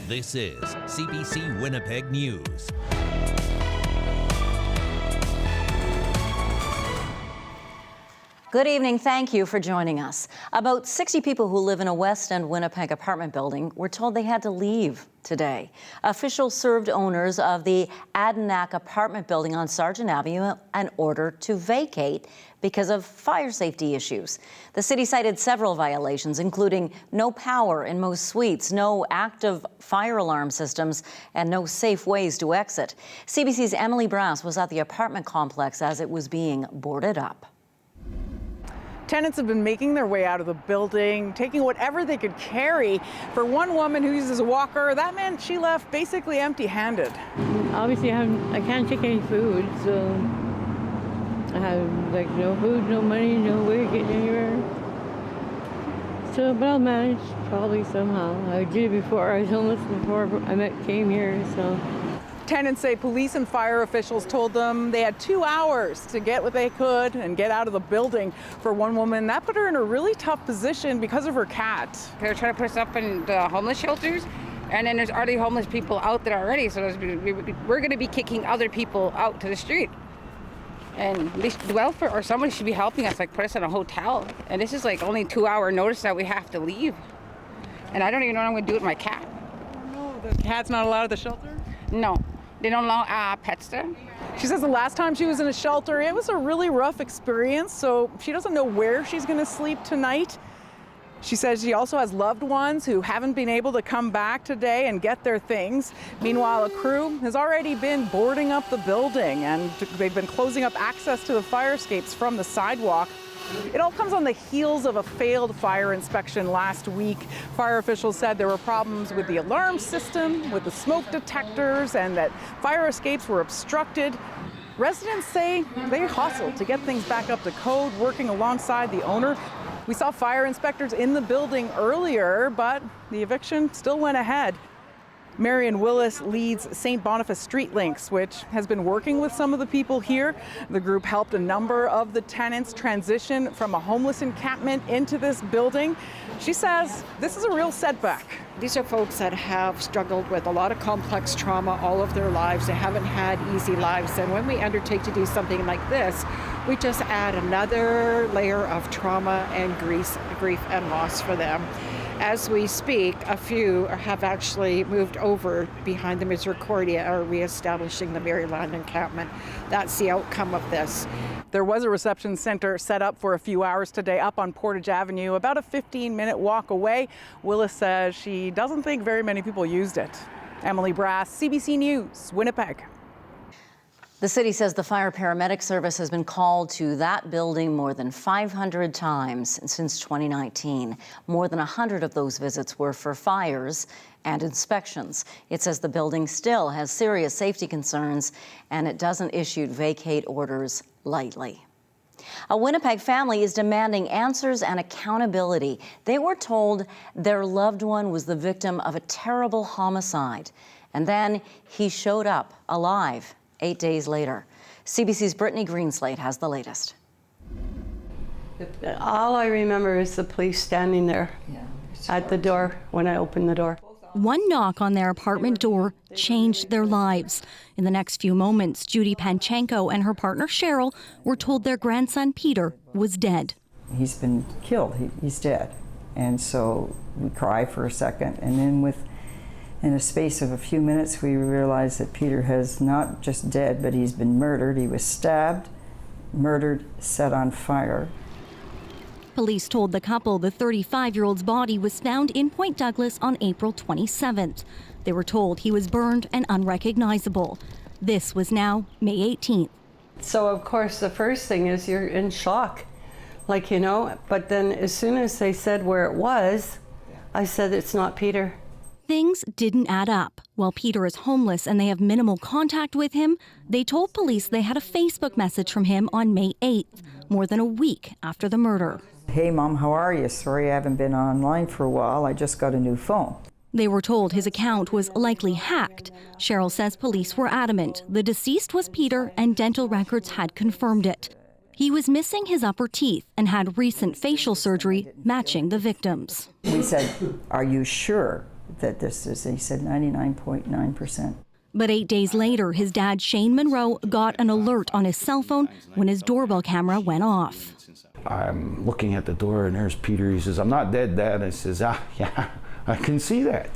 This is CBC Winnipeg News. Good evening. Thank you for joining us. About 60 people who live in a West End Winnipeg apartment building were told they had to leave today. Officials served owners of the Adanac apartment building on Sargent Avenue an order to vacate because of fire safety issues. The city cited several violations, including no power in most suites, no active fire alarm systems, and no safe ways to exit. CBC's Emily Brass was at the apartment complex as it was being boarded up. Tenants have been making their way out of the building, taking whatever they could carry. For one woman who uses a walker, that meant she left basically empty-handed. Obviously, I can't take any food, so I have like no food, no money, no way of getting anywhere. So, but I'll manage probably somehow. I did it before. I was homeless before I came here, so. Tenants say police and fire officials told them they had 2 hours to get what they could and get out of the building. For one woman, that put her in a really tough position because of her cat. They're trying to put us up in the homeless shelters, and then there's already homeless people out there already, so we're going to be kicking other people out to the street. And at least the welfare or somebody should be helping us, like put us in a hotel. And this is like only 2 hour notice that we have to leave. And I don't even know what I'm going to do with my cat. Oh, the cat's not allowed at the shelter? No. They don't allow pets there. She says the last time she was in a shelter, it was a really rough experience, so she doesn't know where she's going to sleep tonight. She says she also has loved ones who haven't been able to come back today and get their things. Meanwhile, a crew has already been boarding up the building, and they've been closing up access to the fire escapes from the sidewalk. It all comes on the heels of a failed fire inspection last week. Fire officials said there were problems with the alarm system, with the smoke detectors, and that fire escapes were obstructed. Residents say they hustled to get things back up to code, working alongside the owner. We saw fire inspectors in the building earlier, but the eviction still went ahead. Marion Willis leads St. Boniface Street Links, which has been working with some of the people here. The group helped a number of the tenants transition from a homeless encampment into this building. She says this is a real setback. These are folks that have struggled with a lot of complex trauma all of their lives. They haven't had easy lives. And when we undertake to do something like this, we just add another layer of trauma and grief and loss for them. As we speak, a few have actually moved over behind the Misericordia, or reestablishing the Maryland encampment. That's the outcome of this. There was a reception center set up for a few hours today up on Portage Avenue, about a 15-minute walk away. Willis says she doesn't think very many people used it. Emily Brass, CBC News, Winnipeg. The city says the fire paramedic service has been called to that building more than 500 times since 2019. More than 100 of those visits were for fires and inspections. It says the building still has serious safety concerns, and it doesn't issue vacate orders lightly. A Winnipeg family is demanding answers and accountability. They were told their loved one was the victim of a terrible homicide, and then he showed up alive 8 days later. CBC's Brittany Greenslade has the latest. All I remember is the police standing there at the door when I opened the door. One knock on their apartment door changed their lives. In the next few moments, Judy Panchenko and her partner Cheryl were told their grandson Peter was dead. He's been killed, he's dead. And so we cry for a second, and then in a space of a few minutes, we realized that Peter has not just dead, but he's been murdered. He was stabbed, murdered, set on fire. Police told the couple the 35-year-old's body was found in Point Douglas on April 27th. They were told he was burned and unrecognizable. This was now May 18th. So, of course, the first thing is you're in shock, but then as soon as they said where it was, I said, it's not Peter. Things didn't add up. While Peter is homeless and they have minimal contact with him, they told police they had a Facebook message from him on May 8th, more than a week after the murder. Hey, Mom, how are you? Sorry I haven't been online for a while. I just got a new phone. They were told his account was likely hacked. Cheryl says police were adamant the deceased was Peter and dental records had confirmed it. He was missing his upper teeth and had recent facial surgery matching the victim's. We said, are you sure that this is? He said 99.9%. But 8 days later, his dad, Shane Monroe, got an alert on his cell phone when his doorbell camera went off. I'm looking at the door and there's Peter. He says, "I'm not dead, Dad." I says, "Yeah, I can see that."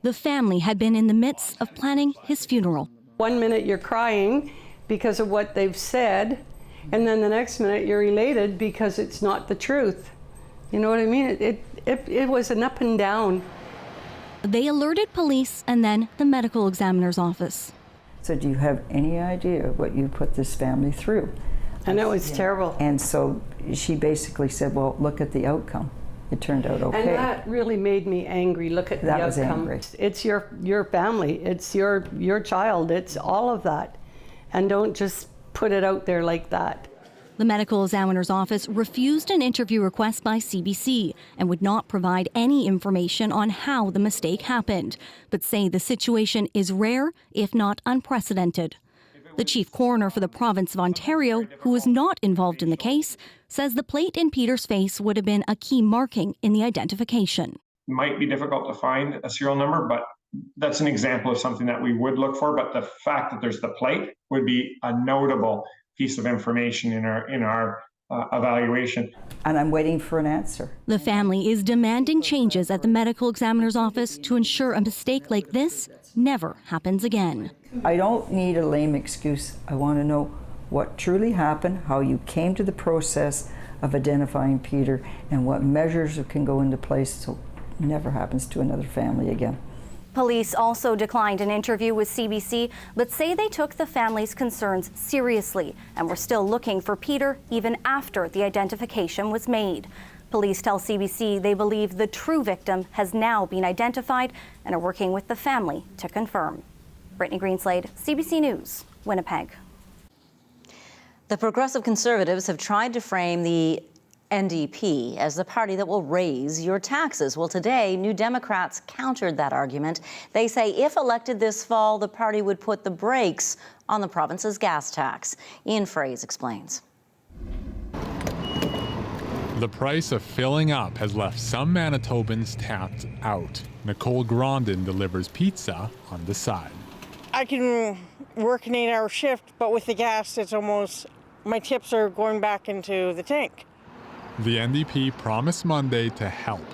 The family had been in the midst of planning his funeral. 1 minute you're crying because of what they've said, and then the next minute you're elated because it's not the truth. You know what I mean? It was an up and down. They alerted police and then the medical examiner's office. So do you have any idea what you put this family through? I know, it's terrible. And so she basically said, well, look at the outcome. It turned out okay. And that really made me angry. Look at the outcome. Was angry. It's your family. It's your child. It's all of that. And don't just put it out there like that. The medical examiner's office refused an interview request by CBC and would not provide any information on how the mistake happened, but say the situation is rare, if not unprecedented. The chief coroner for the province of Ontario, who was not involved in the case, says the plate in Peter's face would have been a key marking in the identification. It might be difficult to find a serial number, but that's an example of something that we would look for. But the fact that there's the plate would be a notable piece of information in our evaluation. And I'm waiting for an answer. The family is demanding changes at the medical examiner's office to ensure a mistake like this never happens again. I don't need a lame excuse. I want to know what truly happened, how you came to the process of identifying Peter, and what measures can go into place so it never happens to another family again. Police also declined an interview with CBC, but say they took the family's concerns seriously and were still looking for Peter even after the identification was made. Police tell CBC they believe the true victim has now been identified and are working with the family to confirm. Brittany Greenslade, CBC News, Winnipeg. The Progressive Conservatives have tried to frame the NDP as the party that will raise your taxes. Well, today, New Democrats countered that argument. They say if elected this fall, the party would put the brakes on the province's gas tax. Ian Fraze explains. The price of filling up has left some Manitobans tapped out. Nicole Grondin delivers pizza on the side. I can work an 8-hour shift, but with the gas, it's almost, my tips are going back into the tank. The NDP promised Monday to help.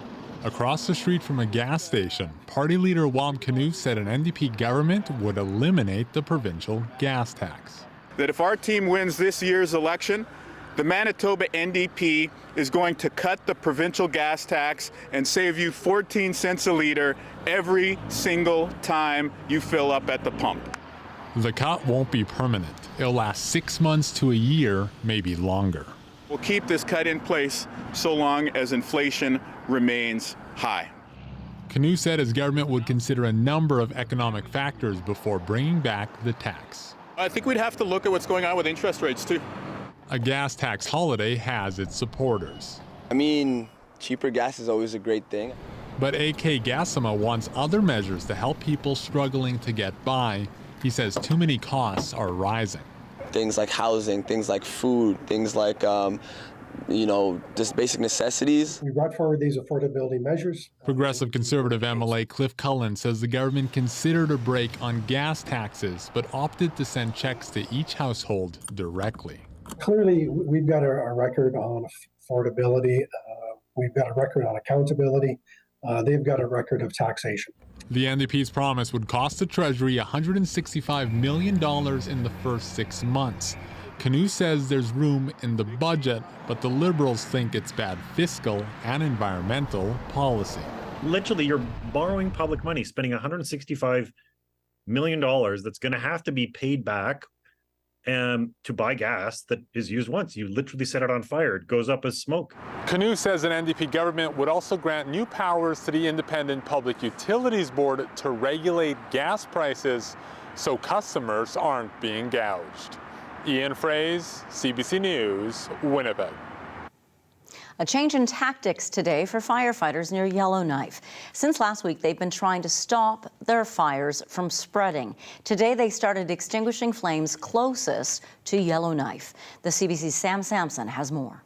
Across the street from a gas station, party leader Wald Canoe said an NDP government would eliminate the provincial gas tax. That if our team wins this year's election, the Manitoba NDP is going to cut the provincial gas tax and save you 14 cents a litre every single time you fill up at the pump. The cut won't be permanent. It'll last 6 months to a year, maybe longer. We'll keep this cut in place so long as inflation remains high. Canoe said his government would consider a number of economic factors before bringing back the tax. I think we'd have to look at what's going on with interest rates too. A gas tax holiday has its supporters. I mean, cheaper gas is always a great thing. But A.K. Gassama wants other measures to help people struggling to get by. He says too many costs are rising. Things like housing, things like food, things like, just basic necessities. We brought forward these affordability measures. Progressive Conservative MLA Cliff Cullen says the government considered a break on gas taxes, but opted to send checks to each household directly. Clearly, we've got a record on affordability. We've got a record on accountability. They've got a record of taxation. The NDP's promise would cost the Treasury $165 million in the first 6 months. Canoe says there's room in the budget, but the Liberals think it's bad fiscal and environmental policy. Literally, you're borrowing public money, spending $165 million that's going to have to be paid back to buy gas that is used once. You literally set it on fire. It goes up as smoke. Canoe says an NDP government would also grant new powers to the Independent Public Utilities Board to regulate gas prices so customers aren't being gouged. Ian Fraze, CBC News, Winnipeg. A change in tactics today for firefighters near Yellowknife. Since last week, they've been trying to stop their fires from spreading. Today, they started extinguishing flames closest to Yellowknife. The CBC's Sam Sampson has more.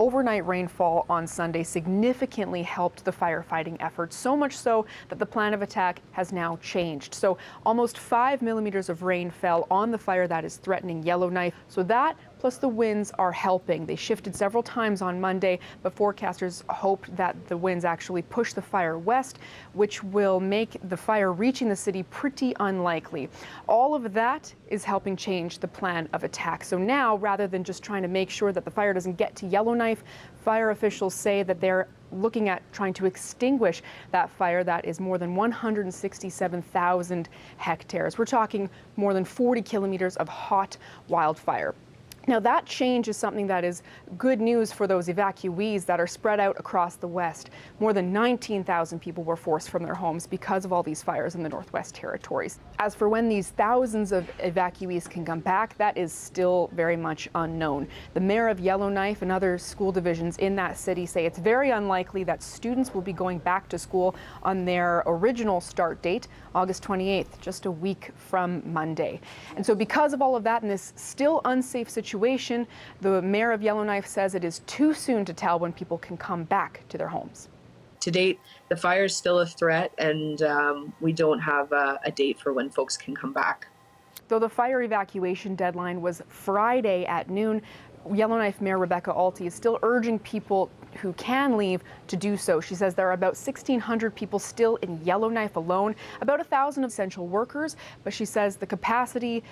overnight rainfall on Sunday significantly helped the firefighting effort, so much so that the plan of attack has now changed. So almost 5 millimeters of rain fell on the fire that is threatening Yellowknife. So that plus the winds are helping. They shifted several times on Monday, but forecasters hoped that the winds actually push the fire west, which will make the fire reaching the city pretty unlikely. All of that is helping change the plan of attack. So now, rather than just trying to make sure that the fire doesn't get to Yellowknife, fire officials say that they're looking at trying to extinguish that fire that is more than 167,000 hectares. We're talking more than 40 kilometers of hot wildfire. Now, that change is something that is good news for those evacuees that are spread out across the West. More than 19,000 people were forced from their homes because of all these fires in the Northwest Territories. As for when these thousands of evacuees can come back, that is still very much unknown. The mayor of Yellowknife and other school divisions in that city say it's very unlikely that students will be going back to school on their original start date, August 28th, just a week from Monday. And so because of all of that and this still unsafe situation, the mayor of Yellowknife says it is too soon to tell when people can come back to their homes. To date, the fire is still a threat, and we don't have a date for when folks can come back. Though the fire evacuation deadline was Friday at noon, Yellowknife Mayor Rebecca Alty is still urging people who can leave to do so. She says there are about 1,600 people still in Yellowknife alone, about 1,000 essential workers, but she says the capacity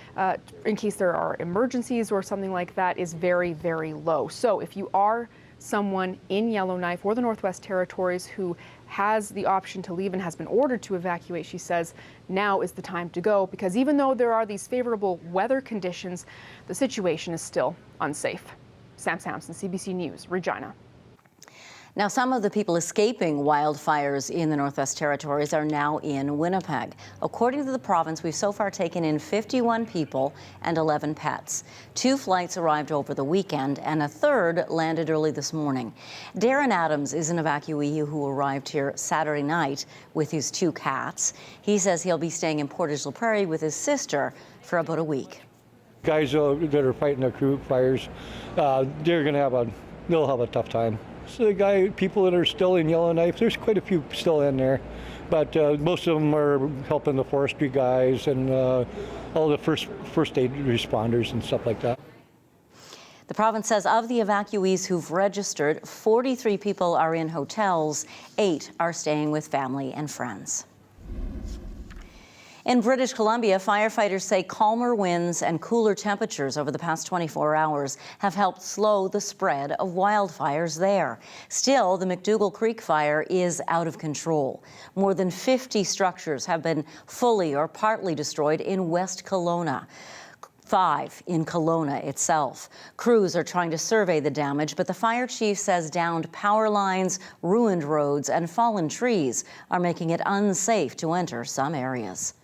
in case there are emergencies or something like that is very, very low. So if you are someone in Yellowknife or the Northwest Territories who has the option to leave and has been ordered to evacuate, she says now is the time to go, because even though there are these favorable weather conditions, the situation is still unsafe. Sam Sampson, CBC News, Regina. Now, some of the people escaping wildfires in the Northwest Territories are now in Winnipeg. According to the province, we've so far taken in 51 people and 11 pets. 2 flights arrived over the weekend and a third landed early this morning. Darren Adams is an evacuee who arrived here Saturday night with his 2 cats. He says he'll be staying in Portage la Prairie with his sister for about a week. Guys that are fighting the crew fires, they'll have a tough time. So people that are still in Yellowknife, there's quite a few still in there, but most of them are helping the forestry guys and all the first aid responders and stuff like that. The province says of the evacuees who've registered, 43 people are in hotels, 8 are staying with family and friends. In British Columbia, firefighters say calmer winds and cooler temperatures over the past 24 hours have helped slow the spread of wildfires there. Still, the McDougall Creek fire is out of control. More than 50 structures have been fully or partly destroyed in West Kelowna. 5 in Kelowna itself. Crews are trying to survey the damage, but the fire chief says downed power lines, ruined roads, and fallen trees are making it unsafe to enter some areas.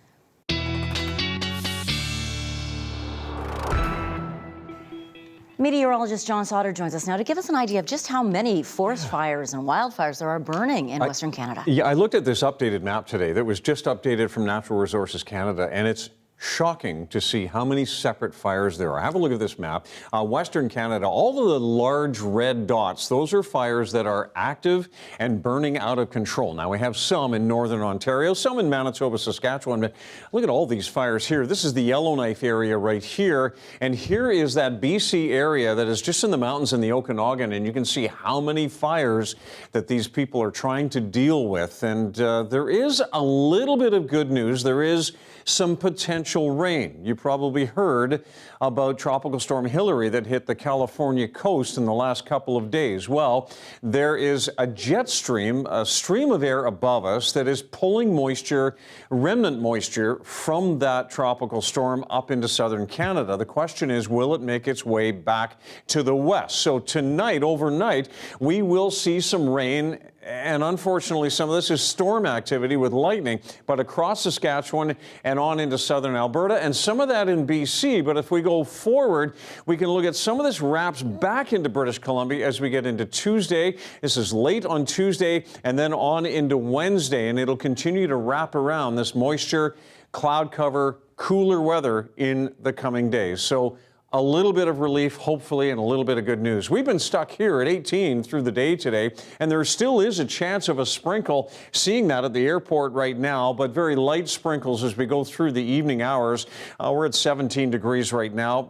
Meteorologist John Sauter joins us now to give us an idea of just how many forest fires and wildfires there are burning in Western Canada. Yeah, I looked at this updated map today that was just updated from Natural Resources Canada, and it's shocking to see how many separate fires there are. Have a look at this map. Western Canada, all of the large red dots, those are fires that are active and burning out of control. Now, we have some in Northern Ontario, some in Manitoba, Saskatchewan, but look at all these fires here. This is the Yellowknife area right here, and here is that BC area that is just in the mountains in the Okanagan, and you can see how many fires that these people are trying to deal with. And there is a little bit of good news. There is some potential rain. You probably heard about Tropical Storm Hillary that hit the California coast in the last couple of days. Well, there is a jet stream, a stream of air above us that is pulling moisture, remnant moisture, from that tropical storm up into southern Canada. The question is, will it make its way back to the west? So tonight, overnight, we will see some rain. And unfortunately, some of this is storm activity with lightning, but across Saskatchewan and on into southern Alberta, and some of that in BC. But if we go forward, we can look at some of this wraps back into British Columbia as we get into Tuesday. This is late on Tuesday and then on into Wednesday, and it'll continue to wrap around this moisture, cloud cover, cooler weather in the coming days. So a little bit of relief, hopefully, and a little bit of good news. We've been stuck here at 18 through the day today, and there still is a chance of a sprinkle. Seeing that at the airport right now, but very light sprinkles as we go through the evening hours. We're at 17 degrees right now.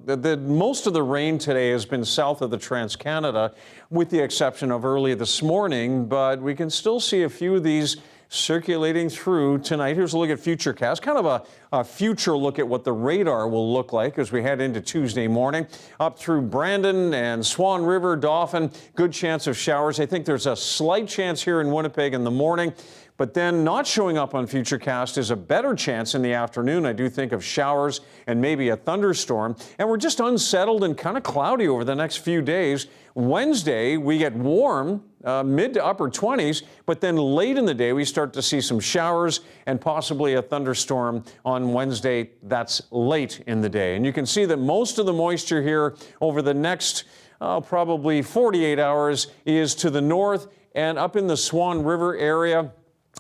Most of the rain today has been south of the Trans-Canada, with the exception of early this morning, but we can still see a few of these circulating through tonight. Here's a look at Futurecast, kind of a future look at what the radar will look like as we head into Tuesday morning. Up through Brandon and Swan River, Dauphin, good chance of showers. I think there's a slight chance here in Winnipeg in the morning, but then not showing up on Futurecast is a better chance in the afternoon. I do think of showers and maybe a thunderstorm. And we're just unsettled and kind of cloudy over the next few days. Wednesday, we get warm, mid to upper 20s, but then late in the day, we start to see some showers and possibly a thunderstorm on Wednesday. That's late in the day. And you can see that most of the moisture here over the next probably 48 hours is to the north and up in the Swan River area.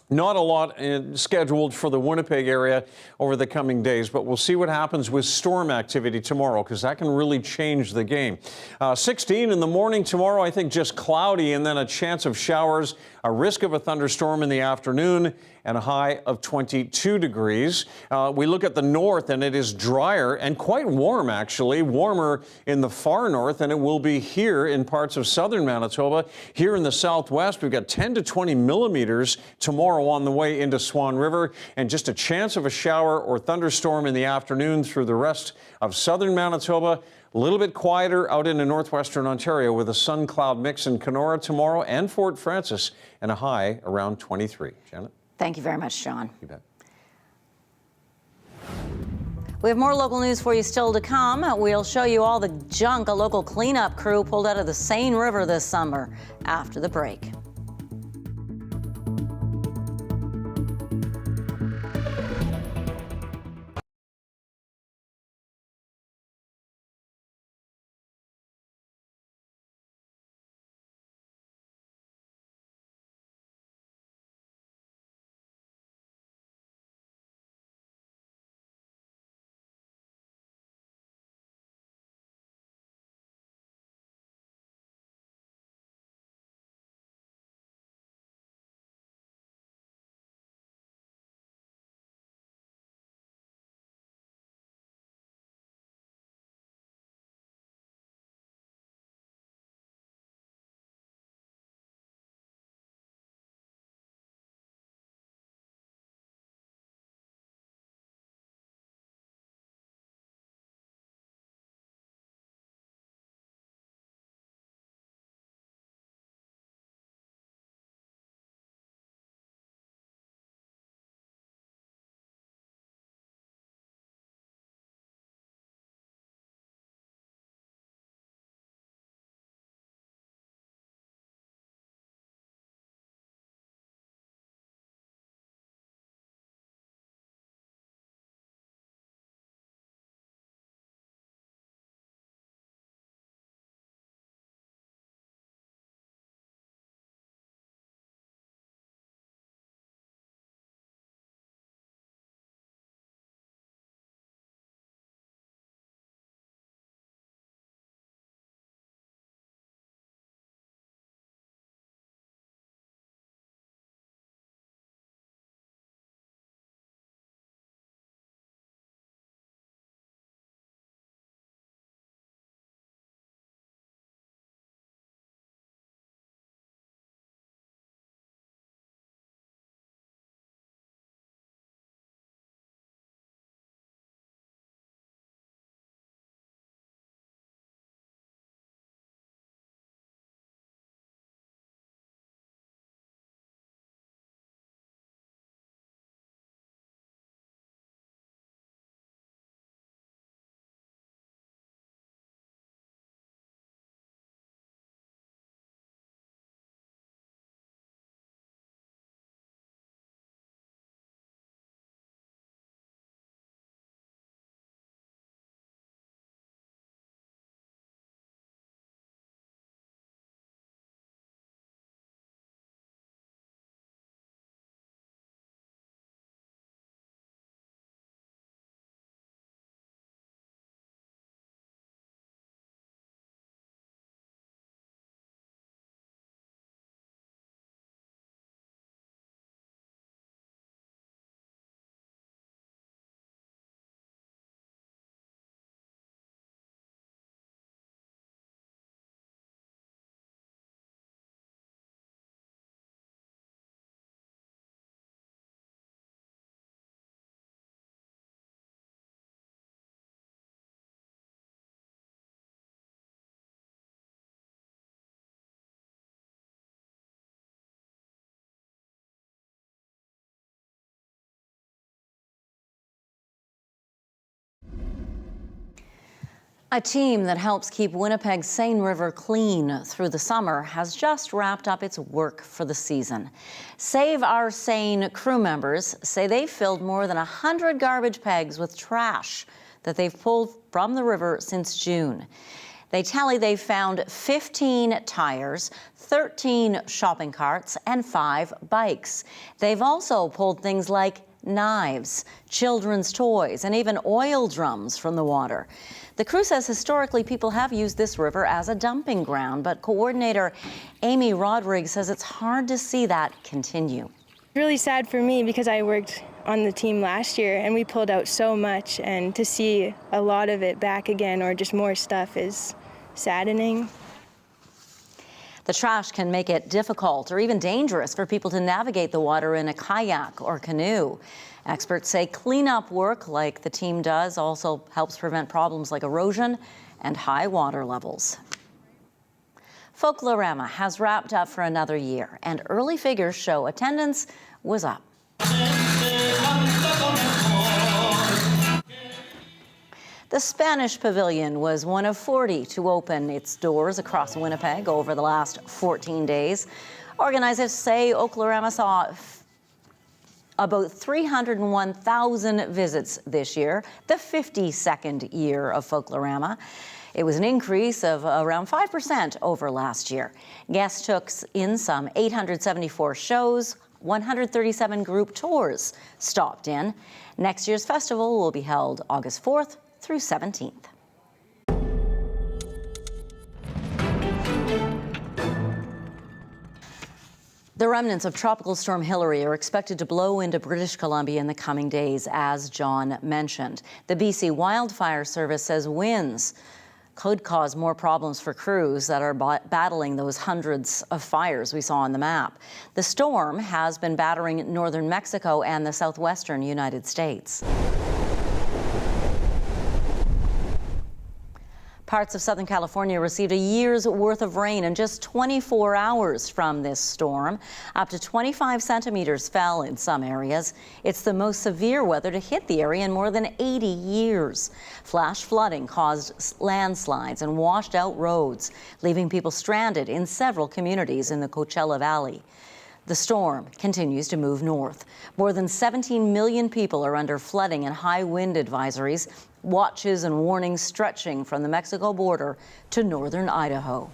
Not a lot scheduled for the Winnipeg area over the coming days, but we'll see what happens with storm activity tomorrow, because that can really change the game. 16 in the morning tomorrow, I think just cloudy and then a chance of showers, a risk of a thunderstorm in the afternoon, and a high of 22 degrees. We look at the north and it is drier and quite warm, actually, warmer in the far north than it will be here in parts of southern Manitoba. Here in the southwest, we've got 10 to 20 millimeters tomorrow on the way into Swan River, and just a chance of a shower or thunderstorm in the afternoon through the rest of southern Manitoba. A little bit quieter out into northwestern Ontario with a sun-cloud mix in Kenora tomorrow and Fort Frances, and a high around 23. Janet? Thank you very much, John. You bet. We have more local news for you still to come. We'll show you all the junk a local cleanup crew pulled out of the Seine River this summer after the break. A team that helps keep Winnipeg's Seine River clean through the summer has just wrapped up its work for the season. Save Our Seine crew members say they filled more than 100 garbage bags with trash that they've pulled from the river since June. They tally they've found 15 tires, 13 shopping carts, and 5 bikes. They've also pulled things like knives, children's toys, and even oil drums from the water. The crew says historically people have used this river as a dumping ground, but coordinator Amy Rodriguez says it's hard to see that continue. Really sad for me because I worked on the team last year and we pulled out so much, and to see a lot of it back again or just more stuff is saddening. The trash can make it difficult or even dangerous for people to navigate the water in a kayak or canoe. Experts say cleanup work like the team does also helps prevent problems like erosion and high water levels. Folklorama has wrapped up for another year, and early figures show attendance was up. The Spanish Pavilion was one of 40 to open its doors across Winnipeg over the last 14 days. Organizers say Folklorama saw about 301,000 visits this year, the 52nd year of Folklorama. It was an increase of around 5% over last year. Guests took in some 874 shows, 137 group tours stopped in. Next year's festival will be held August 4th through 17th. The remnants of Tropical Storm Hilary are expected to blow into British Columbia in the coming days, as John mentioned. The BC Wildfire Service says winds could cause more problems for crews that are battling those hundreds of fires we saw on the map. The storm has been battering northern Mexico and the southwestern United States. Parts of Southern California received a year's worth of rain in just 24 hours from this storm. Up to 25 centimeters fell in some areas. It's the most severe weather to hit the area in more than 80 years. Flash flooding caused landslides and washed out roads, leaving people stranded in several communities in the Coachella Valley. The storm continues to move north. More than 17 million people are under flooding and high wind advisories, watches and warnings stretching from the Mexico border to northern Idaho.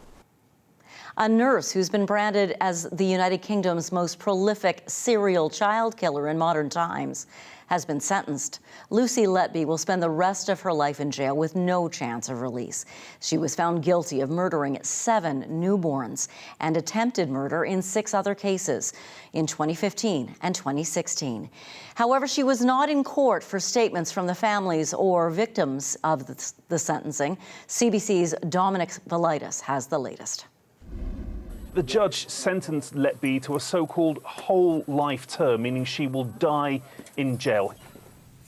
A nurse who's been branded as the United Kingdom's most prolific serial child killer in modern times has been sentenced. Lucy Letby will spend the rest of her life in jail with no chance of release. She was found guilty of murdering 7 newborns and attempted murder in 6 other cases in 2015 and 2016. However, she was not in court for statements from the families or victims of the sentencing. CBC's Dominic Velitis has the latest. The judge sentenced Letby to a so-called whole life term, meaning she will die in jail.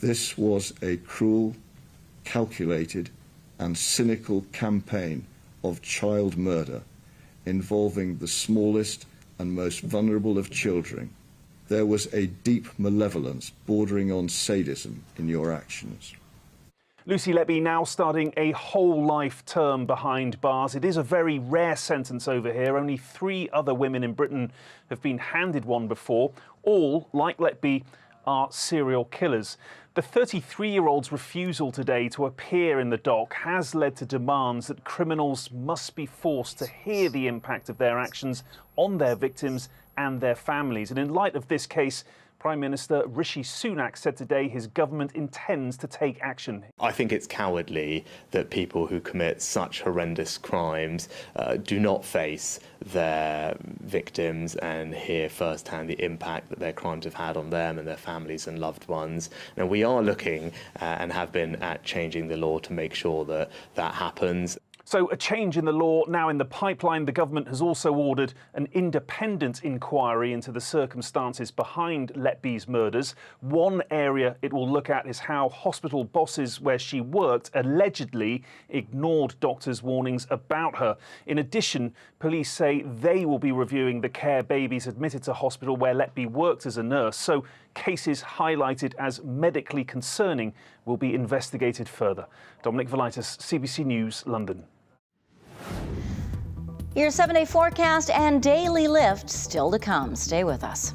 This was a cruel, calculated and cynical campaign of child murder involving the smallest and most vulnerable of children. There was a deep malevolence bordering on sadism in your actions. Lucy Letby now starting a whole life term behind bars. It is a very rare sentence over here. Only 3 other women in Britain have been handed one before. All, like Letby, are serial killers. The 33-year-old's refusal today to appear in the dock has led to demands that criminals must be forced to hear the impact of their actions on their victims and their families. And in light of this case, Prime Minister Rishi Sunak said today his government intends to take action. I think it's cowardly that people who commit such horrendous crimes do not face their victims and hear firsthand the impact that their crimes have had on them and their families and loved ones. And we are looking and have been at changing the law to make sure that that happens. So a change in the law now in the pipeline. The government has also ordered an independent inquiry into the circumstances behind Letby's murders. One area it will look at is how hospital bosses where she worked allegedly ignored doctors' warnings about her. In addition, police say they will be reviewing the care babies admitted to hospital where Letby worked as a nurse. So cases highlighted as medically concerning will be investigated further. Dominic Velitis, CBC News, London. Your 7-day forecast and daily lift still to come. Stay with us.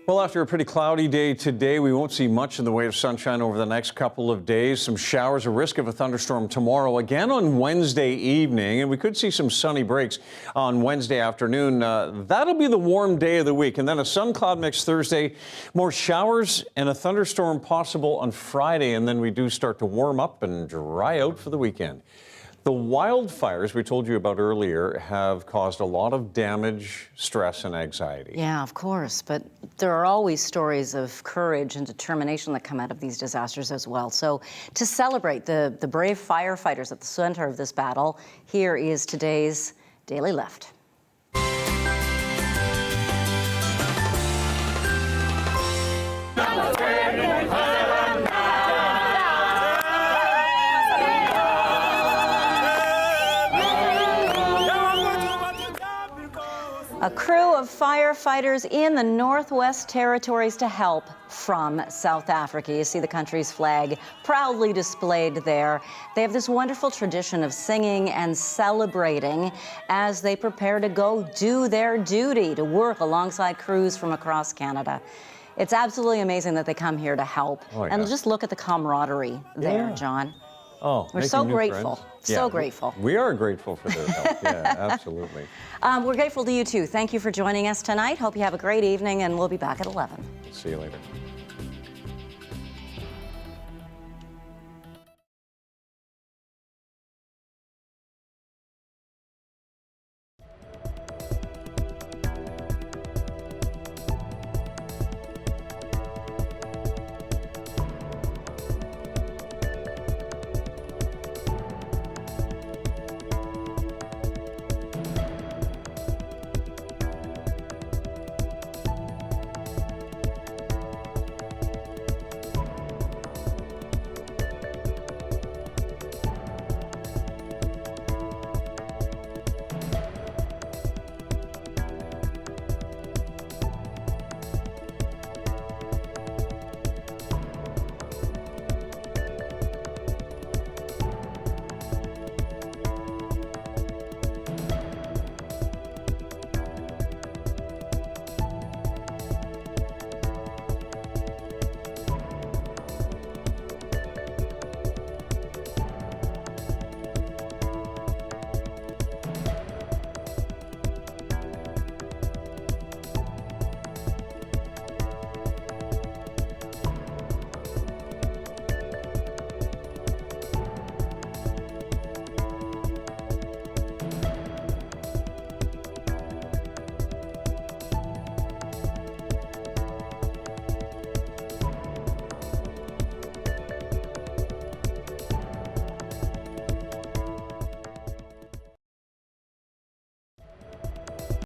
Well, after a pretty cloudy day today, we won't see much in the way of sunshine over the next couple of days. Some showers, a risk of a thunderstorm tomorrow, again on Wednesday evening, and we could see some sunny breaks on Wednesday afternoon. That'll be the warm day of the week, and then a sun-cloud mix Thursday, more showers and a thunderstorm possible on Friday, and then we do start to warm up and dry out for the weekend. The wildfires we told you about earlier have caused a lot of damage, stress, and anxiety. Yeah, of course, but there are always stories of courage and determination that come out of these disasters as well. So to celebrate the brave firefighters at the center of this battle, here is today's Daily Lift. A crew of firefighters in the Northwest Territories to help from South Africa. You see the country's flag proudly displayed there. They have this wonderful tradition of singing and celebrating as they prepare to go do their duty, to work alongside crews from across Canada. It's absolutely amazing that they come here to help. And just look at the camaraderie there, John. Oh, we're so grateful. Friends. So grateful. We are grateful for their help. Yeah, absolutely. We're grateful to you too. Thank you for joining us tonight. Hope you have a great evening, and we'll be back at 11. See you later.